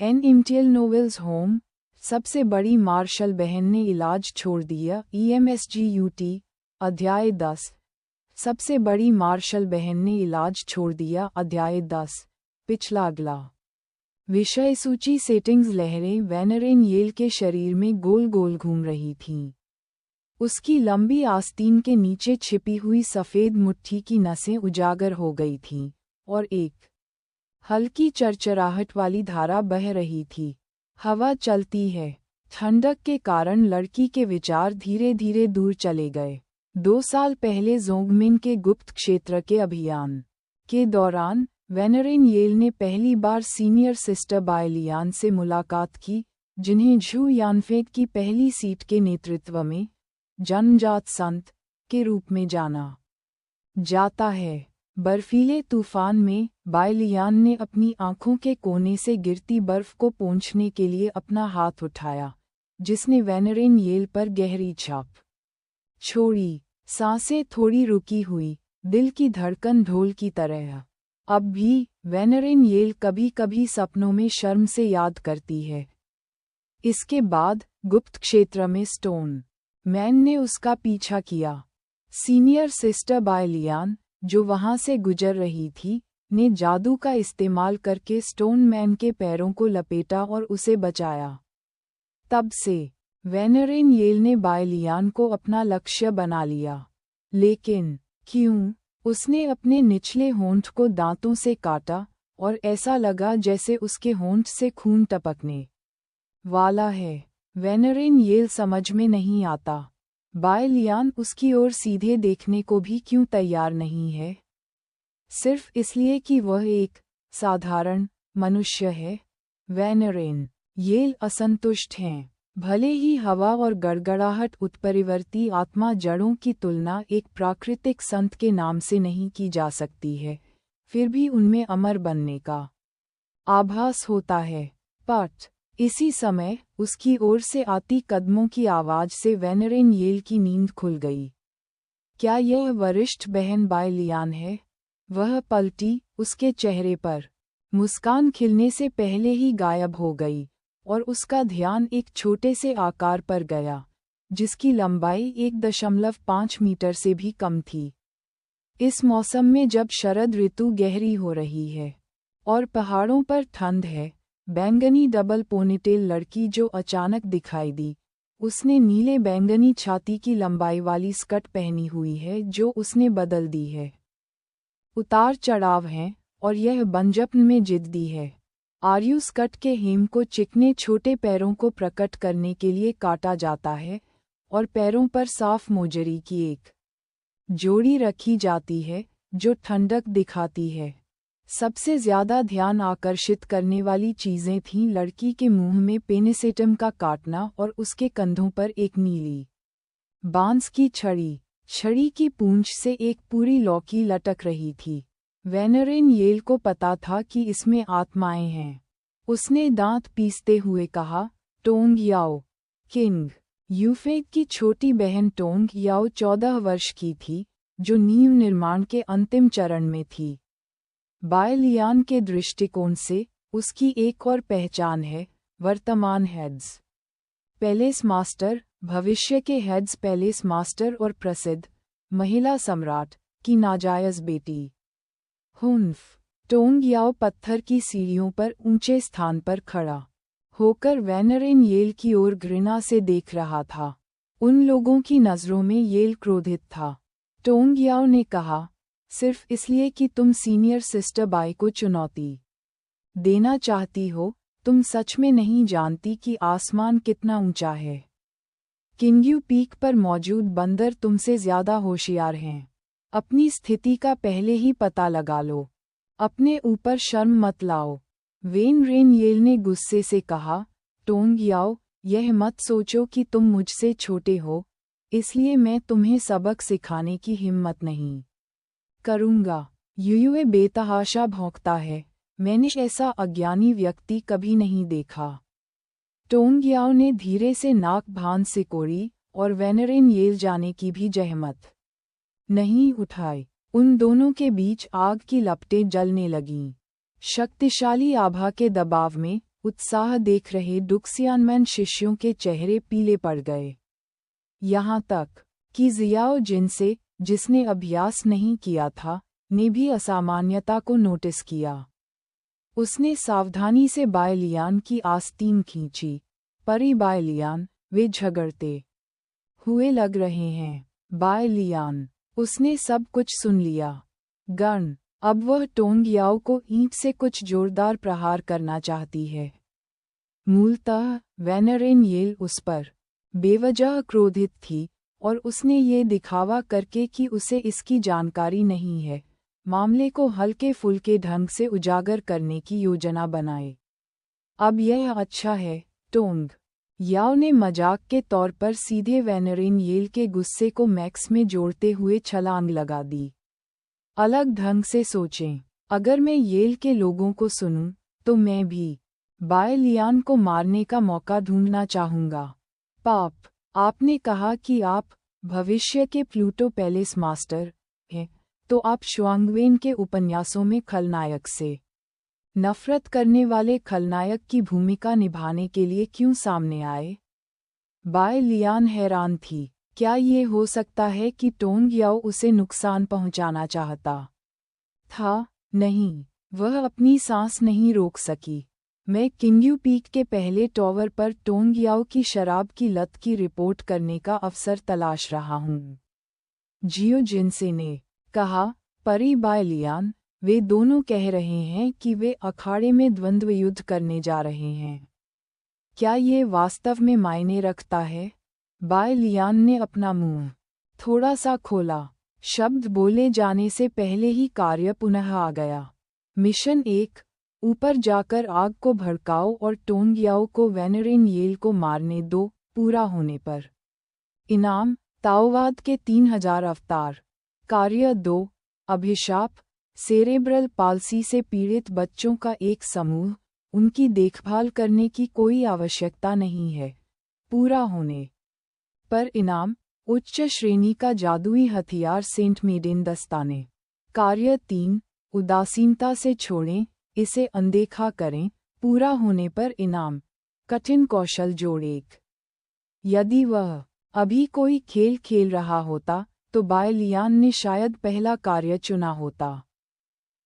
N इम्टियल novels home, सबसे बड़ी martial बहन ने इलाज छोड़ दिया। EMSGUT, अध्याय 10। सबसे बड़ी मार्शल बहन ने इलाज छोड़ दिया। अध्याय 10। पिछला अगला विषय सूची। सेटिंग्स। लहरें वेनरेन येल के शरीर में गोल गोल घूम रही थीं। उसकी लंबी आस्तीन के नीचे छिपी हुई सफ़ेद मुट्ठी की नसें उजागर हो गई थीं, और एक हल्की चरचराहट वाली धारा बह रही थी। हवा चलती है। ठंडक के कारण लड़की के विचार धीरे धीरे दूर चले गए। 2 साल पहले जोंगमिन के गुप्त क्षेत्र के अभियान के दौरान वेनरेन येल ने पहली बार सीनियर सिस्टर बायलियान से मुलाकात की, जिन्हें झू यानफेंग की पहली सीट के नेतृत्व में जन्मजात संत के रूप में जाना जाता है। बर्फीले तूफान में बायलियान ने अपनी आंखों के कोने से गिरती बर्फ को पोंछने के लिए अपना हाथ उठाया, जिसने वेनरेन येल पर गहरी छाप छोड़ी। सांसें थोड़ी रुकी हुई, दिल की धड़कन ढोल की तरह। अब भी वेनरेन येल कभी कभी सपनों में शर्म से याद करती है। इसके बाद गुप्त क्षेत्र में स्टोन मैन ने उसका पीछा किया। सीनियर सिस्टर बायलियान, जो वहां से गुजर रही थी, ने जादू का इस्तेमाल करके स्टोन मैन के पैरों को लपेटा और उसे बचाया। तब से वेनरेन येल ने बायलियान को अपना लक्ष्य बना लिया। लेकिन क्यों? उसने अपने निचले होंठ को दांतों से काटा, और ऐसा लगा जैसे उसके होंठ से खून टपकने वाला है। वेनरेन येल समझ में नहीं आता। बायलियान उसकी ओर सीधे देखने को भी क्यों तैयार नहीं है? सिर्फ इसलिए कि वह एक साधारण मनुष्य है? वेनरेन येल असंतुष्ट हैं। भले ही हवा और गड़गड़ाहट उत्परिवर्ती आत्मा जड़ों की तुलना एक प्राकृतिक संत के नाम से नहीं की जा सकती है, फिर भी उनमें अमर बनने का आभास होता है। पट इसी समय उसकी ओर से आती कदमों की आवाज से वेनरेन येल की नींद खुल गई। क्या यह वरिष्ठ बहन बायलियान है? वह पलटी, उसके चेहरे पर मुस्कान खिलने से पहले ही गायब हो गई, और उसका ध्यान एक छोटे से आकार पर गया, जिसकी लंबाई 1.5 मीटर से भी कम थी। इस मौसम में जब शरद ऋतु गहरी हो रही है और पहाड़ों पर ठंड है, बैंगनी डबल पोनीटेल लड़की जो अचानक दिखाई दी, उसने नीले बैंगनी छाती की लंबाई वाली स्कर्ट पहनी हुई है जो उसने बदल दी है। उतार चढ़ाव हैं, और यह बंजपन में जिद्दी है। आर्यू स्कर्ट के हेम को चिकने छोटे पैरों को प्रकट करने के लिए काटा जाता है, और पैरों पर साफ मोजरी की एक जोड़ी रखी जाती है जो ठंडक दिखाती है। सबसे ज्यादा ध्यान आकर्षित करने वाली चीजें थीं लड़की के मुंह में पेनिसेटम का काटना और उसके कंधों पर एक नीली बांस की छड़ी। छड़ी की पूंछ से एक पूरी लौकी लटक रही थी। वेनरेन येल को पता था कि इसमें आत्माएं हैं। उसने दांत पीसते हुए कहा, टोंग याओ। किंग यूफेग की छोटी बहन टोंग याओ 14 वर्ष की थी, जो नींव निर्माण के अंतिम चरण में थी। बायलियान के दृष्टिकोण से उसकी एक और पहचान है, वर्तमान हेड्स पैलेस मास्टर, भविष्य के हेड्स पैलेस मास्टर और प्रसिद्ध महिला सम्राट की नाजायज बेटी। हुन्फ टोंग याओ पत्थर की सीढ़ियों पर ऊंचे स्थान पर खड़ा होकर वेनरेन येल की ओर घृणा से देख रहा था। उन लोगों की नज़रों में येल क्रोधित था। टोंग याओ ने कहा, सिर्फ इसलिए कि तुम सीनियर सिस्टर बाई को चुनौती देना चाहती हो, तुम सच में नहीं जानती कि आसमान कितना ऊंचा है। किंग्यू पीक पर मौजूद बंदर तुमसे ज्यादा होशियार हैं। अपनी स्थिति का पहले ही पता लगा लो। अपने ऊपर शर्म मत लाओ। वेनरेन येल ने गुस्से से कहा, टोंग याओ, यह मत सोचो कि तुम मुझसे छोटे हो, इसलिए मैं तुम्हें सबक सिखाने की हिम्मत नहीं करूंगा। यूयुए बेतहाशा भौंकता है, मैंने ऐसा अज्ञानी व्यक्ति कभी नहीं देखा। टोंग याओ ने धीरे से नाक भान सिकोड़ी और वेनरेन येल जाने की भी जहमत नहीं उठाई। उन दोनों के बीच आग की लपटें जलने लगीं। शक्तिशाली आभा के दबाव में उत्साह देख रहे डुक्सियानमैन शिष्यों के चेहरे पीले पड़ गए। यहाँ तक कि जियाओ जिनसे, जिसने अभ्यास नहीं किया था, ने भी असामान्यता को नोटिस किया। उसने सावधानी से बायलियान की आस्तीन खींची। परी बायलियान, वे झगड़ते हुए लग रहे हैं। बायलियान, उसने सब कुछ सुन लिया। गण, अब वह टोंग याओ को ईंट से कुछ जोरदार प्रहार करना चाहती है। मूलतः वेनरेन येल उस पर बेवजह क्रोधित थी और उसने ये दिखावा करके कि उसे इसकी जानकारी नहीं है, मामले को हल्के फुल्के ढंग से उजागर करने की योजना बनाए। अब यह अच्छा है, टोंग याओ ने मजाक के तौर पर सीधे वेनरेन येल के गुस्से को मैक्स में जोड़ते हुए छलांग लगा दी। अलग ढंग से सोचें, अगर मैं येल के लोगों को सुनूं, तो मैं भी बायलियान को मारने का मौका ढूंढना चाहूंगा। पाप, आपने कहा कि आप भविष्य के प्लूटो पैलेस मास्टर हैं, तो आप शुआंगवेन के उपन्यासों में खलनायक से नफरत करने वाले खलनायक की भूमिका निभाने के लिए क्यों सामने आए? बायलियान हैरान थी। क्या ये हो सकता है कि टोंग याओ उसे नुकसान पहुंचाना चाहता था? नहीं, वह अपनी सांस नहीं रोक सकी। मैं किंग्यू पीक के पहले टॉवर पर टोंग याओ की शराब की लत की रिपोर्ट करने का अवसर तलाश रहा हूँ, जियो जिनसे ने कहा। परी बायलियान, वे दोनों कह रहे हैं कि वे अखाड़े में द्वंद्व युद्ध करने जा रहे हैं। क्या ये वास्तव में मायने रखता है? बायलियान ने अपना मुंह थोड़ा सा खोला। शब्द बोले जाने से पहले ही कार्य पुनः आ गया। मिशन 1, ऊपर जाकर आग को भड़काओ और टोंग याओ को वेनरेन येल को मारने दो। पूरा होने पर इनाम, ताओवाद के 3000 अवतार। कार्य 2, अभिशाप, सेरेब्रल पाल्सी से पीड़ित बच्चों का एक समूह। उनकी देखभाल करने की कोई आवश्यकता नहीं है। पूरा होने पर इनाम, उच्च श्रेणी का जादुई हथियार सेंट मेडेन दस्ताने। कार्य 3, उदासीनता से छोड़ें, इसे अनदेखा करें। पूरा होने पर इनाम, कठिन कौशल जोड़ 1। यदि वह अभी कोई खेल खेल रहा होता, तो बायलियान ने शायद पहला कार्य चुना होता।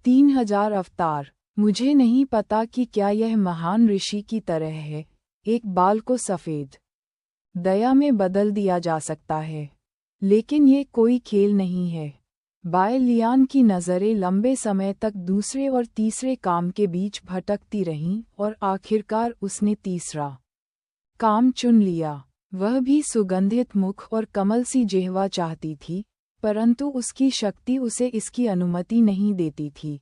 3000 अवतार। मुझे नहीं पता कि क्या यह महान ऋषि की तरह है, एक बाल को सफ़ेद दया में बदल दिया जा सकता है। लेकिन ये कोई खेल नहीं है। बायलियान की नज़रें लंबे समय तक दूसरे और तीसरे काम के बीच भटकती रहीं और आखिरकार उसने तीसरा काम चुन लिया। वह भी सुगंधित मुख और कमल सी जिह्वा चाहती थी, परंतु उसकी शक्ति उसे इसकी अनुमति नहीं देती थी।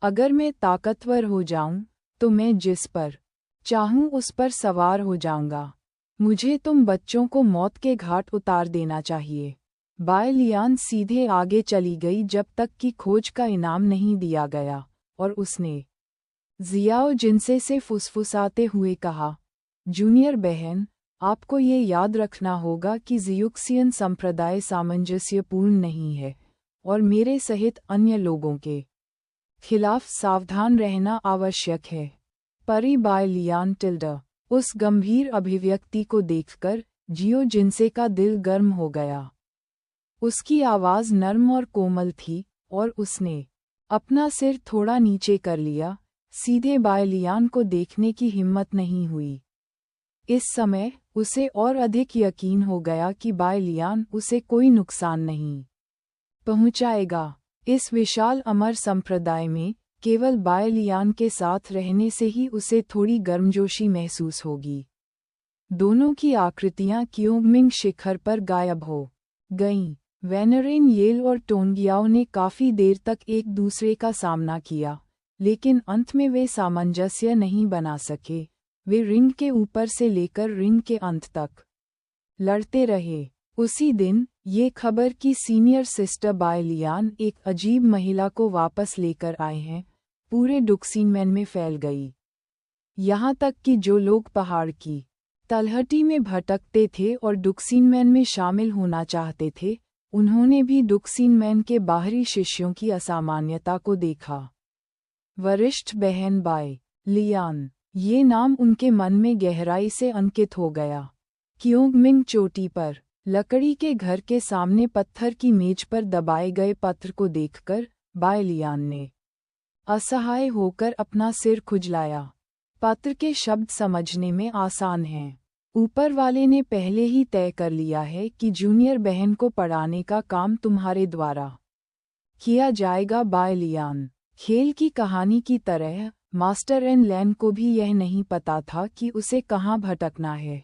अगर मैं ताकतवर हो जाऊं, तो मैं जिस पर चाहूं उस पर सवार हो जाऊंगा। मुझे तुम बच्चों को मौत के घाट उतार देना चाहिए। बायलियान सीधे आगे चली गई जब तक कि खोज का इनाम नहीं दिया गया, और उसने जियाओ जिनसे से फुसफुसाते हुए कहा, जूनियर बहन, आपको ये याद रखना होगा कि जियुक्सियन संप्रदाय सामंजस्यपूर्ण नहीं है, और मेरे सहित अन्य लोगों के खिलाफ सावधान रहना आवश्यक है। परी बायलियान टिल्डा। उस गंभीर अभिव्यक्ति को देखकर जियो जिनसे का दिल गर्म हो गया। उसकी आवाज़ नर्म और कोमल थी, और उसने अपना सिर थोड़ा नीचे कर लिया। सीधे बायलियान को देखने की हिम्मत नहीं हुई। इस समय उसे और अधिक यकीन हो गया कि बायलियान उसे कोई नुकसान नहीं पहुंचाएगा। इस विशाल अमर संप्रदाय में केवल बायलियान के साथ रहने से ही उसे थोड़ी गर्मजोशी महसूस होगी। दोनों की आकृतियां क्योंगमिंग शिखर पर गायब हो गईं। वेनरेन येल और टोंगियाओ ने काफी देर तक एक दूसरे का सामना किया, लेकिन अंत में वे सामंजस्य नहीं बना सके। वे रिंग के ऊपर से लेकर रिंग के अंत तक लड़ते रहे। उसी दिन ये खबर कि सीनियर सिस्टर बायलियान एक अजीब महिला को वापस लेकर आए हैं, पूरे डुक्सिनमैन में फैल गई। यहाँ तक कि जो लोग पहाड़ की तलहटी में भटकते थे और डुक्सिनमैन में शामिल होना चाहते थे, उन्होंने भी डुक्सिनमैन के बाहरी शिष्यों की असामान्यता को देखा। वरिष्ठ बहन बाय लियान ये नाम उनके मन में गहराई से अंकित हो गया। क्योंगमिंग चोटी पर लकड़ी के घर के सामने पत्थर की मेज पर दबाए गए पत्र को देखकर बाय लियान ने असहाय होकर अपना सिर खुजलाया। पत्र के शब्द समझने में आसान हैं। ऊपर वाले ने पहले ही तय कर लिया है कि जूनियर बहन को पढ़ाने का काम तुम्हारे द्वारा किया जाएगा बाय लियान। खेल की कहानी की तरह मास्टर एन लैन को भी यह नहीं पता था कि उसे कहाँ भटकना है।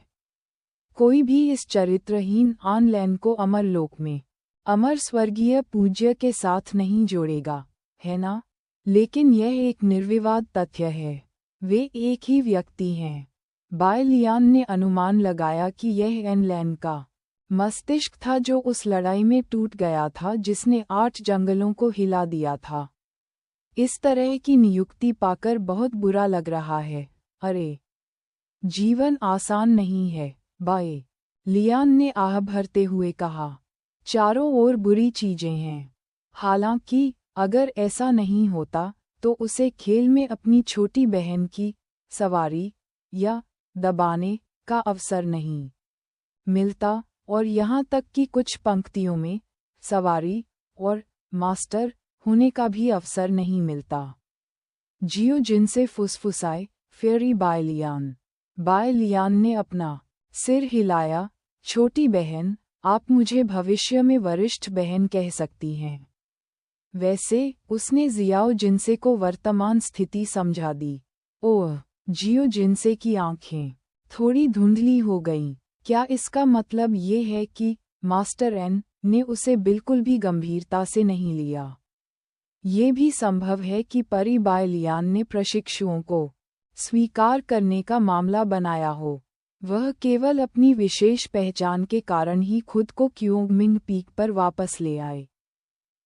कोई भी इस चरित्रहीन आन लैन को अमर लोक में अमर स्वर्गीय पूज्य के साथ नहीं जोड़ेगा, है ना? लेकिन यह एक निर्विवाद तथ्य है। वे एक ही व्यक्ति हैं। बाय लियान ने अनुमान लगाया कि यह एन लैन का मस्तिष्क था जो उस लड़ाई में टूट गया था जिसने 8 जंगलों को हिला दिया था। इस तरह की नियुक्ति पाकर बहुत बुरा लग रहा है। अरे, जीवन आसान नहीं है, बाय लियान ने आह भरते हुए कहा। चारों ओर बुरी चीजें हैं। हालांकि अगर ऐसा नहीं होता तो उसे खेल में अपनी छोटी बहन की सवारी या दबाने का अवसर नहीं मिलता, और यहाँ तक कि कुछ पंक्तियों में सवारी और मास्टर होने का भी अवसर नहीं मिलता। जियो जिनसे फुसफुसाए फेरी बाय लियान। बाय लियान ने अपना सिर हिलाया। छोटी बहन, आप मुझे भविष्य में वरिष्ठ बहन कह सकती हैं। वैसे उसने जियाओ जिनसे को वर्तमान स्थिति समझा दी। ओह, जियो जिनसे की आंखें थोड़ी धुंधली हो गईं। क्या इसका मतलब ये है कि मास्टर एन ने उसे बिल्कुल भी गंभीरता से नहीं लिया? ये भी संभव है कि परी बाय लियान ने प्रशिक्षुओं को स्वीकार करने का मामला बनाया हो। वह केवल अपनी विशेष पहचान के कारण ही खुद को क्योंगमिंग पीक पर वापस ले आए।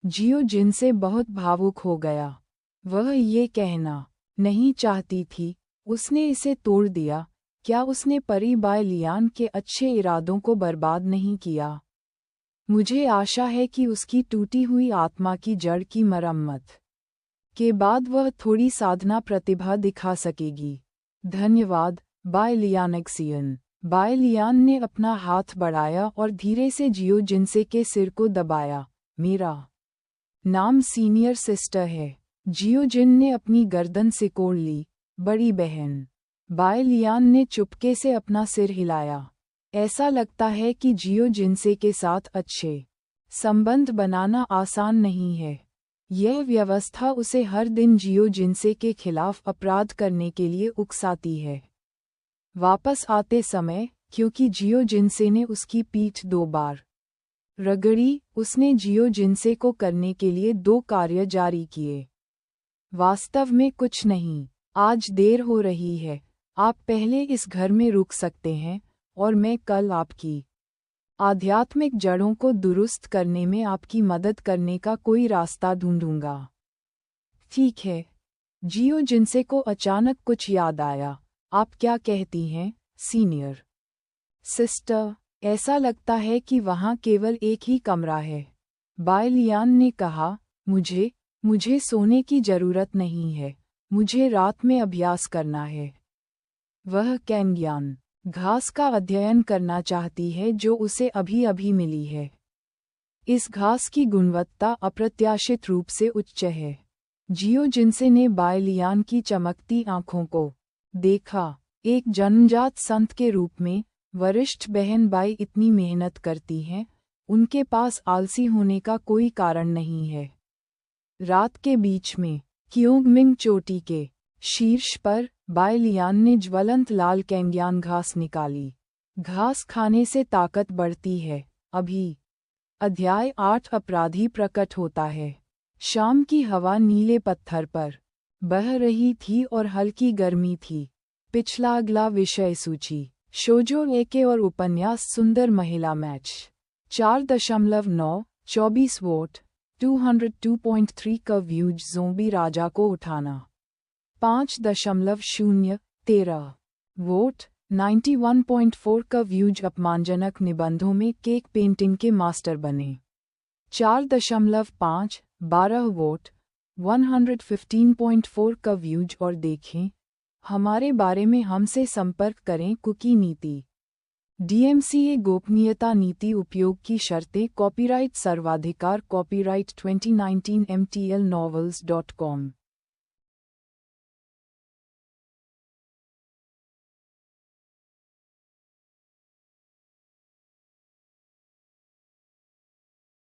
जियो जिनसे बहुत भावुक हो गया। वह ये कहना नहीं चाहती थी, उसने इसे तोड़ दिया। क्या उसने परी बाय लियान के अच्छे इरादों को बर्बाद नहीं किया? मुझे आशा है कि उसकी टूटी हुई आत्मा की जड़ की मरम्मत के बाद वह थोड़ी साधना प्रतिभा दिखा सकेगी। धन्यवाद, बाय लियानक्सियन। बाय लियान ने अपना हाथ बढ़ाया और धीरे से जियो जिनसे के सिर को दबाया। मेरा नाम सीनियर सिस्टर है। जियो जिन ने अपनी गर्दन सिकोड़ ली। बड़ी बहन। बाय लियान ने चुपके से अपना सिर हिलाया। ऐसा लगता है कि जियो जिनसे के साथ अच्छे संबंध बनाना आसान नहीं है। यह व्यवस्था उसे हर दिन जियो जिनसे के खिलाफ अपराध करने के लिए उकसाती है। वापस आते समय, क्योंकि जियो जिनसे ने उसकी पीठ 2 बार रगड़ी, उसने जियो जिनसे को करने के लिए 2 कार्य जारी किए। वास्तव में कुछ नहीं। आज देर हो रही है। आप पहले इस घर में रुक सकते हैं और मैं कल आपकी आध्यात्मिक जड़ों को दुरुस्त करने में आपकी मदद करने का कोई रास्ता ढूंढूंगा। ठीक है। जियो जिनसे को अचानक कुछ याद आया। आप क्या कहती हैं, सीनियर सिस्टर? ऐसा लगता है कि वहाँ केवल एक ही कमरा है। बाय लियान ने कहा, मुझे सोने की जरूरत नहीं है। मुझे रात में अभ्यास करना है। वह कैंग्यान घास का अध्ययन करना चाहती है जो उसे अभी अभी मिली है। इस घास की गुणवत्ता अप्रत्याशित रूप से उच्च है। जियो जिनसे ने बाय लियान की चमकती आंखों को देखा। एक जन्मजात संत के रूप में, वरिष्ठ बहन बाई इतनी मेहनत करती हैं, उनके पास आलसी होने का कोई कारण नहीं है। रात के बीच में, क्योंगमिंग चोटी के शीर्ष पर, बाय लियान ने ज्वलंत लाल कैंग्यान घास निकाली। घास खाने से ताकत बढ़ती है। अभी अध्याय 8 अपराधी प्रकट होता है। शाम की हवा नीले पत्थर पर बह रही थी और हल्की गर्मी थी। पिछला अगला विषय सूची। शोजो एके और उपन्यास सुंदर महिला मैच। 4.9 24 वोट 202.3 का व्यूज ज़ोंबी राजा को उठाना। 5.0 13 वोट 91.4 का व्यूज अपमानजनक निबंधों में केक पेंटिंग के मास्टर बने। 4.5 12 वोट 115.4 का व्यूज और देखें हमारे बारे में हमसे संपर्क करें। कुकी नीति DMCA गोपनीयता नीति उपयोग की शर्तें कॉपीराइट सर्वाधिकार कॉपीराइट 2019 MTL Novels.com